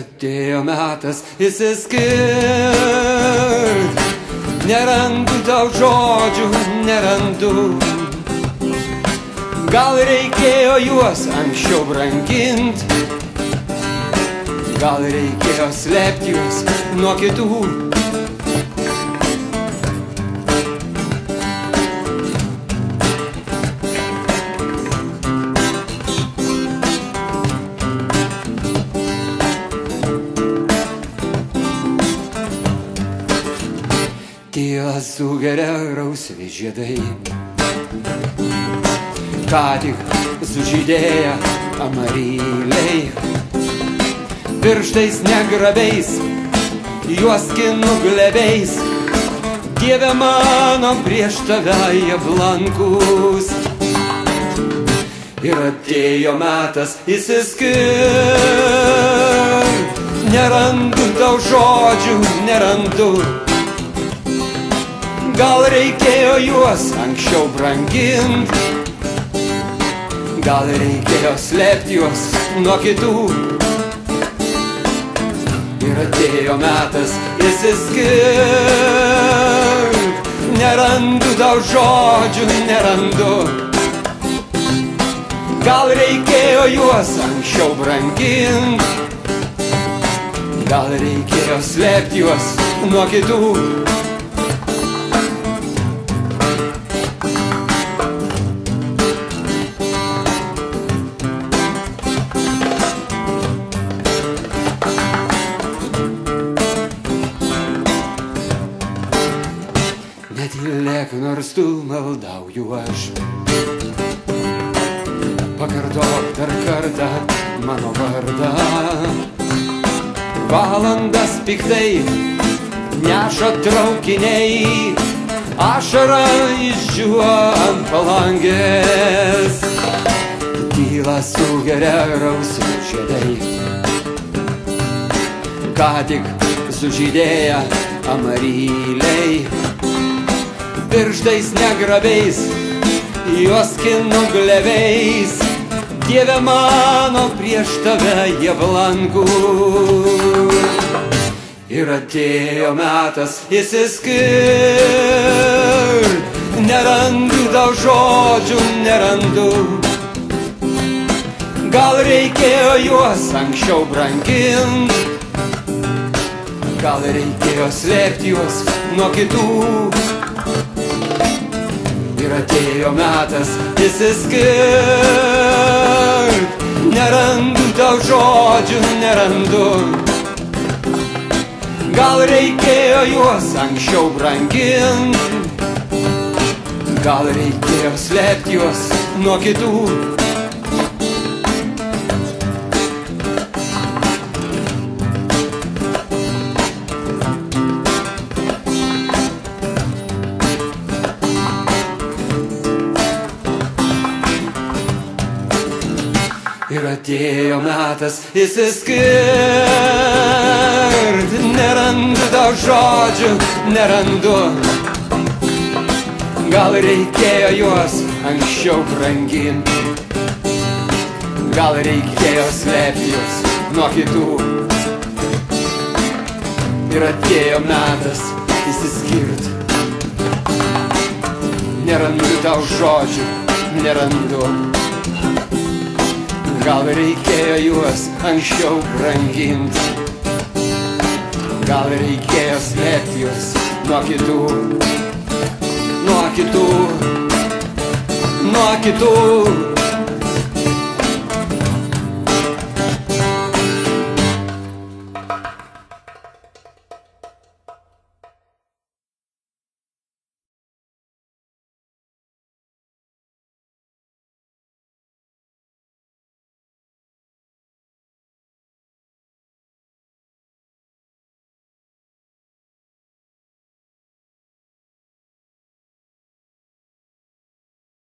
atėjo metas išsiskirt. Nerandu tau žodžių, nerandu. Gal reikėjo juos anksčiau brangint, gal reikėjo slėpti juos nuo kitų. Tylą sugeria rausvi žiedai, ką tik sužydėję amaryliai. Pirštais negrabiais, juos skinu glebiais. Dieve mano, prieš tave jie blankus. Ir atėjo metas išsiskirt. Nerandu tau žodžių, nerandu. Gal reikėjo juos anksčiau brangint, gal reikėjo slėpti juos nuo kitų. Ir atėjo metas išsiskirt. Nerandu tau žodžių, nerandu. Gal reikėjo juos anksčiau brangint, gal reikėjo slėpti juos nuo kitų. Netylėk, nors tu maldauju aš. Pakartok dar kartą mano vardą. Valandas piktai neša traukiniai, ašara išdžiūva ant palangės. Tylą sugeria rausvi žiedai, ką tik sužydėję amaryliai. Pirštais negrabiais, juos skinu glebiais. Dieve mano, prieš tave jie blankus. Ir atėjo metas išsiskirt. Nerandu tau žodžių, nerandu. Gal reikėjo juos anksčiau brangint, gal reikėjo slėpti juos nuo kitų. Ir atėjo metas išsiskirt. Nerandu tau žodžių, nerandu. Gal reikėjo juos anksčiau brangint, gal reikėjo slėpti juos nuo kitų. Ir atėjo metas išsiskirt. Nerandu tau žodžių, nerandu. Gal reikėjo juos anksčiau brangint, gal reikėjo slėpti juos nuo kitų. Ir atėjo metas išsiskirt. Nerandu tau žodžių, nerandu. Gal reikėjo juos anksčiau brangint, gal reikėjo slėpti juos nuo kitų. Nuo kitų, nuo kitų.